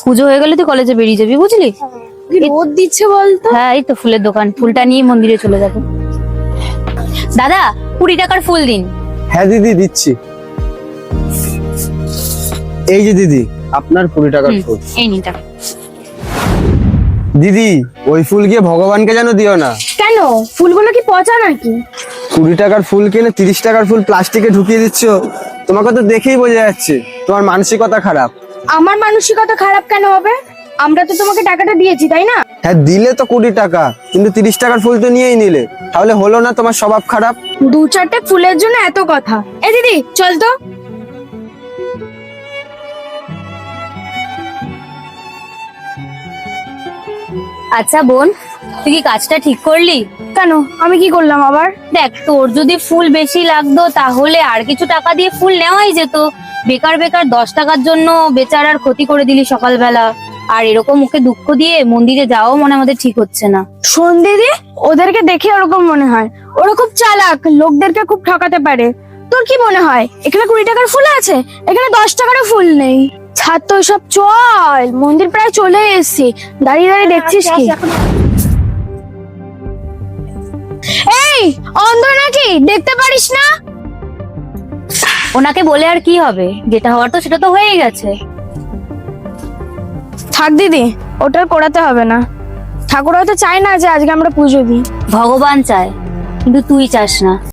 পুজো হয়ে গেলে তুই কলেজে বেরিয়ে যাবি, বুঝলি? কি রোদ দিচ্ছে বলতো। হ্যাঁ, এই তো ফুলের দোকান, ফুলটা নিয়ে মন্দিরে চলে যাবো। দাদা, 20 টাকার ফুল দিন। হ্যাঁ দিদি দিচ্ছি। এই যে দিদি আপনার 20 টাকার ফুল। এই নিন টাকা। দিদি ওই ফুল গিয়ে ভগবানকে যেন দিও না। কেন, ফুলগুলো কি পচা নাকি? 20 টাকার ফুল কিনে 30 টাকার ফুল প্লাস্টিকে ঢুকিয়ে দিচ্ছ। তোমাকে তো দেখেই বোঝা যাচ্ছে তোমার মানসিকতা খারাপ। আমার মানসিকতা খারাপ কেন হবে? আমরা তো তোমাকে টাকাটা দিয়েছি, তাই না? হ্যাঁ দিলে তো 20 টাকা, কিন্তু 30 টাকার ফুল তো নিয়েই নিলে, তাহলে হলো না তোমার স্বভাব খারাপ? 2-4টে ফুলের জন্য এত কথা। এ দিদি চল তো। আচ্ছা বোন, তুই কি কাজটা ঠিক করলি? কেন, আমি কি করলাম আবার? দেখ, তোর যদি ফুল বেশি লাগতো তাহলে আর কিছু টাকা দিয়ে ফুল নেওয়াই যেত। বেকার বেকার 10 টাকার জন্য বেচারার ক্ষতি করে দিলি সকালবেলা। আর এরকম ওকে দুঃখ দিয়ে মন্দিরে যাওয়াও মনে আমাদের ঠিক হচ্ছে না। শোন দিদি, ওদেরকে দেখে ওরকম মনে হয় ওরা খুব চালাক, লোকদেরকে খুব ঠকাতে পারে। তোর কি মনে হয় এখানে 20 টাকার ফুল আছে, এখানে 10 টাকারও ফুল নেই? ছাড় তো সব, চল, মন্দির প্রায় চলে এসেছি। দাঁড়িয়ে দাঁড়িয়ে দেখছিস কি? এই অন্ধ নাকি, দেখতে পারিস না? ওনাকে বলে আর কি হবে, যেটা হওয়ার তো সেটা তো হয়েই গেছে। থাক দিদি, ওটার করাতে হবে না। ঠাকুর হয়তো চায় না যে আজকে আমরা পুজো দিই। ভগবান চায়, কিন্তু তুই চাস না।